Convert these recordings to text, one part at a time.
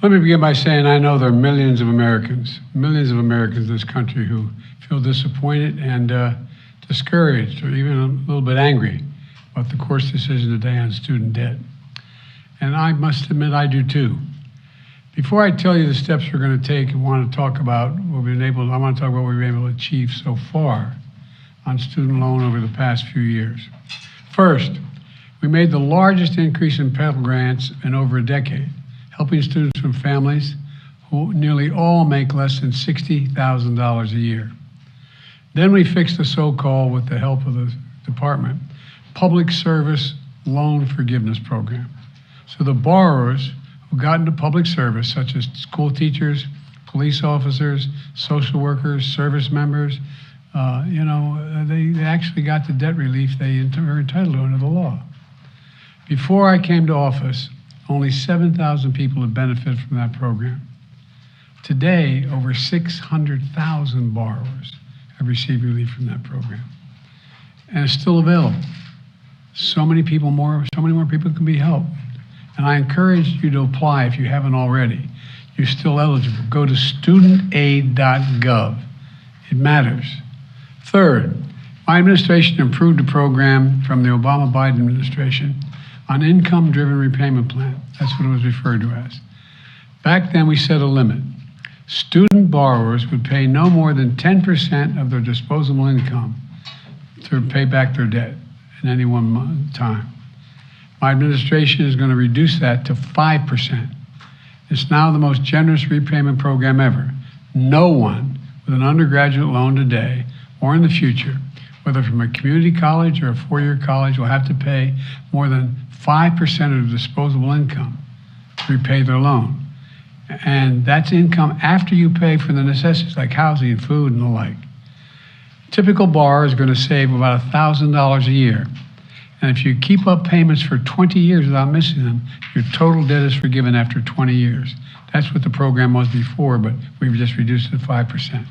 Let me begin by saying I know there are millions of Americans in this country who feel disappointed and discouraged or even a little bit angry about the court's decision today on student debt. And I must admit I do too. Before I tell you the steps we're going to take and want to talk about what we've been able, I want to talk about what we've been able to achieve so far on student loan over the past few years. First, we made the largest increase in Pell Grants in over a decade, helping students from families who nearly all make less than $60,000 a year. Then we fixed the so-called, with the help of the department, public service loan forgiveness program. So the borrowers who got into public service, such as school teachers, police officers, social workers, service members, they actually got the debt relief they were entitled to under the law. Before I came to office, only 7,000 people have benefited from that program. Today, over 600,000 borrowers have received relief from that program. And it's still available. So many more people can be helped. And I encourage you to apply if you haven't already. You're still eligible. Go to studentaid.gov. It matters. Third, my administration improved the program from the Obama-Biden administration on income-driven repayment plan. That's what it was referred to as. Back then, we set a limit. Student borrowers would pay no more than 10% of their disposable income to pay back their debt in any one time. My administration is going to reduce that to 5%. It's now the most generous repayment program ever. No one with an undergraduate loan today or in the future, whether from a community college or a four-year college, will have to pay more than 5% of disposable income to repay their loan. And that's income after you pay for the necessities like housing, food, and the like. Typical borrower is going to save about $1,000 a year. And if you keep up payments for 20 years without missing them, your total debt is forgiven after 20 years. That's what the program was before, but we've just reduced it to 5%.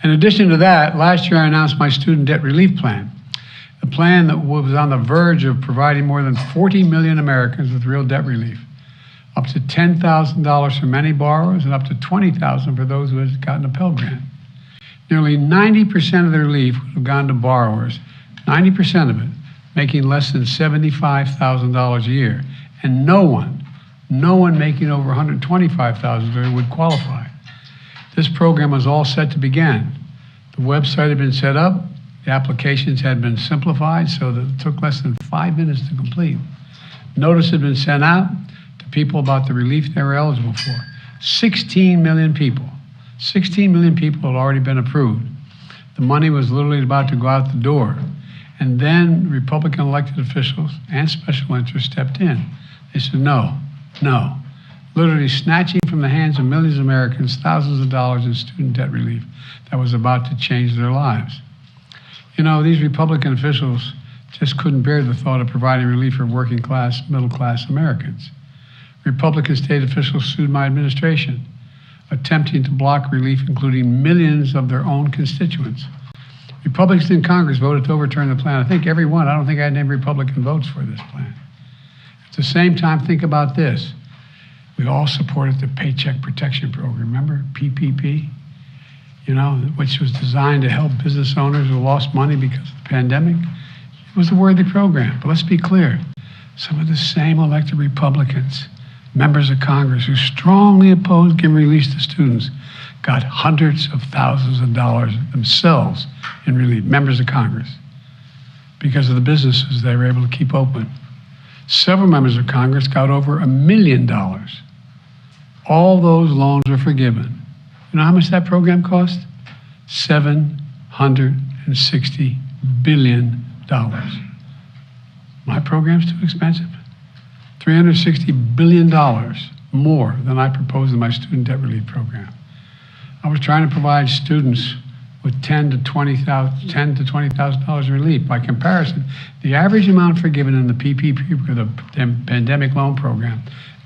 In addition to that, last year I announced my student debt relief plan, a plan that was on the verge of providing more than 40 million Americans with real debt relief, up to $10,000 for many borrowers and up to $20,000 for those who had gotten a Pell Grant. Nearly 90% of the relief would have gone to borrowers, 90% of it, making less than $75,000 a year. And no one making over $125,000 a year would qualify. This program was all set to begin. The website had been set up, the applications had been simplified so that it took less than 5 minutes to complete. Notice had been sent out to people about the relief they were eligible for. 16 million people had already been approved. The money was literally about to go out the door. And then Republican elected officials and special interests stepped in. They said, no, literally snatching from the hands of millions of Americans thousands of dollars in student debt relief that was about to change their lives. You know, these Republican officials just couldn't bear the thought of providing relief for working class, middle class Americans. Republican state officials sued my administration, attempting to block relief, including millions of their own constituents. Republicans in Congress voted to overturn the plan. I think every one. I don't think I had any Republican votes for this plan. At the same time, think about this. We all supported the Paycheck Protection Program, remember, PPP? You know, which was designed to help business owners who lost money because of the pandemic. It was a worthy program, but let's be clear. Some of the same elected Republicans, members of Congress who strongly opposed giving relief to students, got hundreds of thousands of dollars themselves in relief, members of Congress, because of the businesses they were able to keep open. Several members of Congress got over $1 million. All those loans were forgiven. You know how much that program cost? $760 billion. My program's too expensive. $360 billion more than I proposed in my student debt relief program. I was trying to provide students with $10,000 to $20,000 relief. By comparison, the average amount forgiven in the PPP, the pandemic loan program,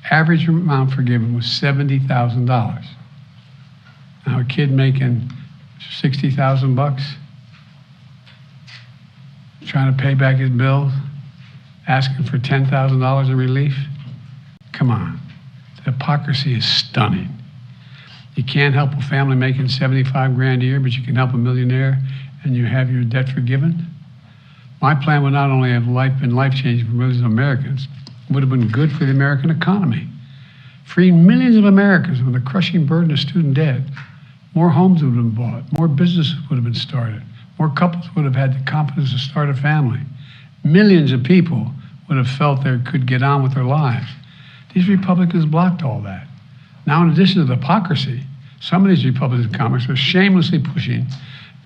average amount forgiven was $70,000. Now a kid making $60,000, trying to pay back his bills, asking for $10,000 in relief, come on. The hypocrisy is stunning. You can't help a family making 75 grand a year, but you can help a millionaire and you have your debt forgiven. My plan would not only have been life-changing for millions of Americans, it would have been good for the American economy. Freeing millions of Americans from the crushing burden of student debt. More homes would have been bought, more businesses would have been started, more couples would have had the confidence to start a family. Millions of people would have felt they could get on with their lives. These Republicans blocked all that. Now, in addition to the hypocrisy, some of these Republican comics are shamelessly pushing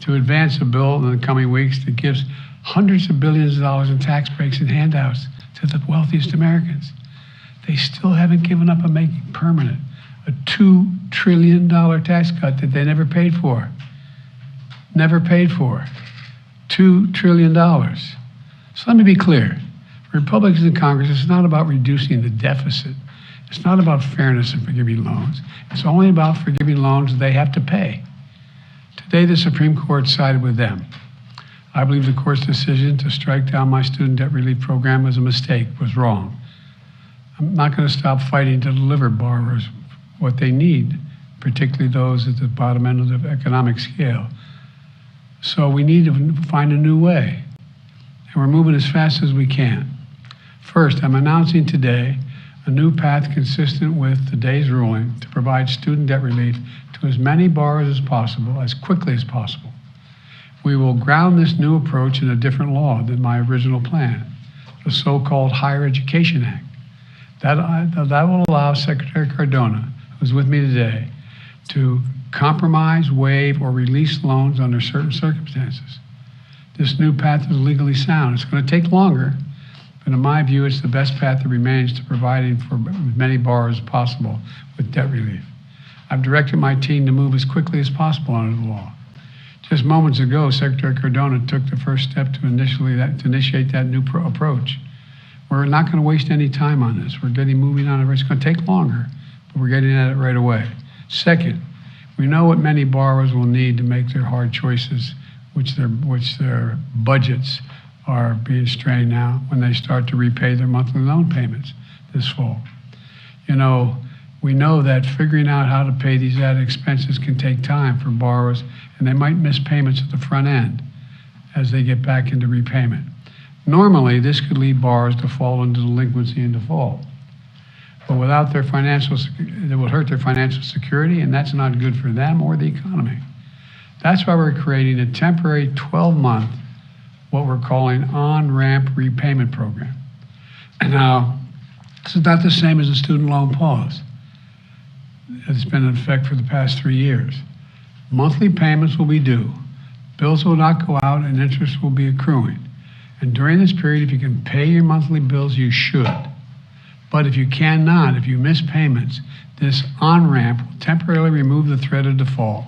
to advance a bill in the coming weeks that gives hundreds of billions of dollars in tax breaks and handouts to the wealthiest Americans. They still haven't given up on making permanent a $2 trillion tax cut that they never paid for. Never paid for. $2 trillion. So let me be clear. For Republicans in Congress, it's not about reducing the deficit. It's not about fairness in forgiving loans. It's only about forgiving loans they have to pay. Today, the Supreme Court sided with them. I believe the court's decision to strike down my student debt relief program was a mistake, was wrong. I'm not going to stop fighting to deliver borrowers what they need, particularly those at the bottom end of the economic scale. So we need to find a new way, and we're moving as fast as we can. First, I'm announcing today a new path consistent with today's ruling to provide student debt relief to as many borrowers as possible, as quickly as possible. We will ground this new approach in a different law than my original plan, the so-called Higher Education Act. That will allow Secretary Cardona, who's with me today, to compromise, waive, or release loans under certain circumstances. This new path is legally sound. It's going to take longer, but in my view, it's the best path that remains to providing for as many borrowers as possible with debt relief. I've directed my team to move as quickly as possible under the law. Just moments ago, Secretary Cardona took the first step to initiate that new approach. We're not going to waste any time on this. We're getting moving on it. It's going to take longer, but we're getting at it right away. Second, we know what many borrowers will need to make their hard choices, which their budgets are being strained now when they start to repay their monthly loan payments this fall. You know, we know that figuring out how to pay these added expenses can take time for borrowers, and they might miss payments at the front end as they get back into repayment. Normally, this could lead borrowers to fall into delinquency and default. But without their it will hurt their financial security, and that's not good for them or the economy. That's why we're creating a temporary 12-month, what we're calling on-ramp repayment program. And now, this is not the same as a student loan pause. It's been in effect for the past 3 years. Monthly payments will be due, bills will not go out, and interest will be accruing. And during this period, if you can pay your monthly bills, you should. But if you cannot, if you miss payments, this on-ramp will temporarily remove the threat of default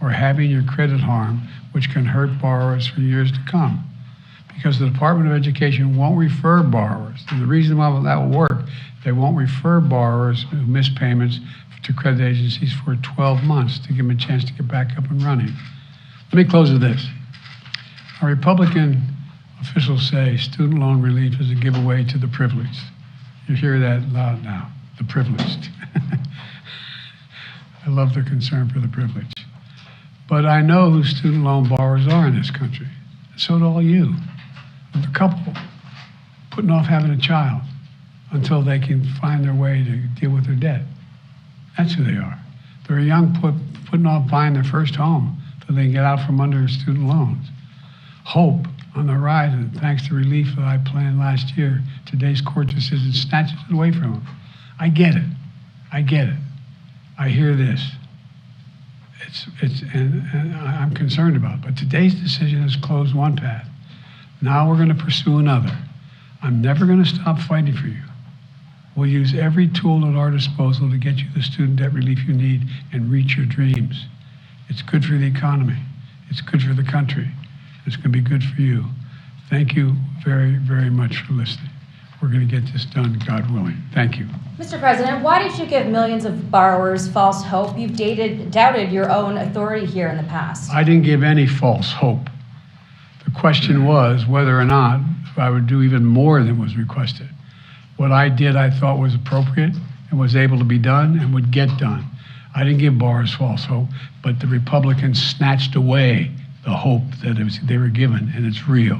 or having your credit harmed, which can hurt borrowers for years to come. Because the Department of Education won't refer borrowers. And the reason why that will work, they won't refer borrowers who miss payments to credit agencies for 12 months to give them a chance to get back up and running. Let me close with this. Our Republican officials say student loan relief is a giveaway to the privileged. You hear that loud now, the privileged. I love their concern for the privileged. But I know who student loan borrowers are in this country. So do all you. The couple putting off having a child until they can find their way to deal with their debt. That's who they are. They're a young putting off buying their first home so they can get out from under student loans. Hope on the horizon, thanks to relief that I planned last year. Today's court decision snatches it away from them. I get it. I get it. I hear this. And I'm concerned about it. But today's decision has closed one path. Now we're going to pursue another. I'm never going to stop fighting for you. We'll use every tool at our disposal to get you the student debt relief you need and reach your dreams. It's good for the economy. It's good for the country. It's going to be good for you. Thank you very, very much for listening. We're going to get this done, God willing. Thank you. Mr. President, why did you give millions of borrowers false hope? You've doubted your own authority here in the past. I didn't give any false hope. The question was whether or not I would do even more than was requested. What I did, I thought was appropriate, and was able to be done and would get done. I didn't give bars false hope, but the Republicans snatched away the hope that they were given, and it's real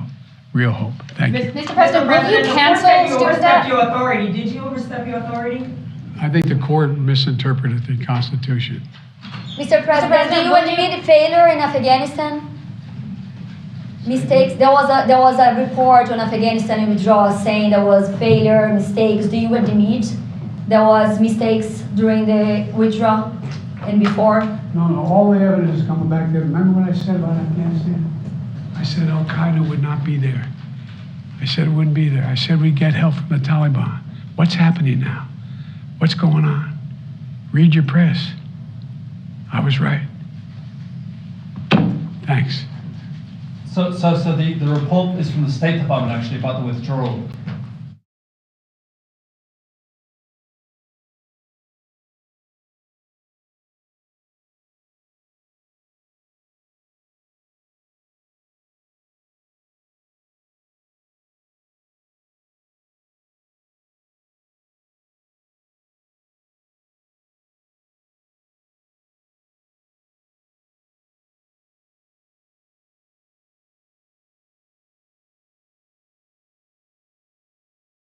hope. Thank you. Mr. President, will you cancel student debt? You overstepped your authority. Did you overstep your authority? I think the court misinterpreted the Constitution. Mr. President, do you admit failure in Afghanistan? Mistakes. There was a report on Afghanistan withdrawal saying there was failure, mistakes. Do you admit there was mistakes during the withdrawal and before? No, all the evidence is coming back there. Remember what I said about Afghanistan? I said Al-Qaeda would not be there. I said it wouldn't be there. I said we'd get help from the Taliban. What's happening now? What's going on? Read your press. I was right. Thanks. So the report is from the State Department actually about the withdrawal.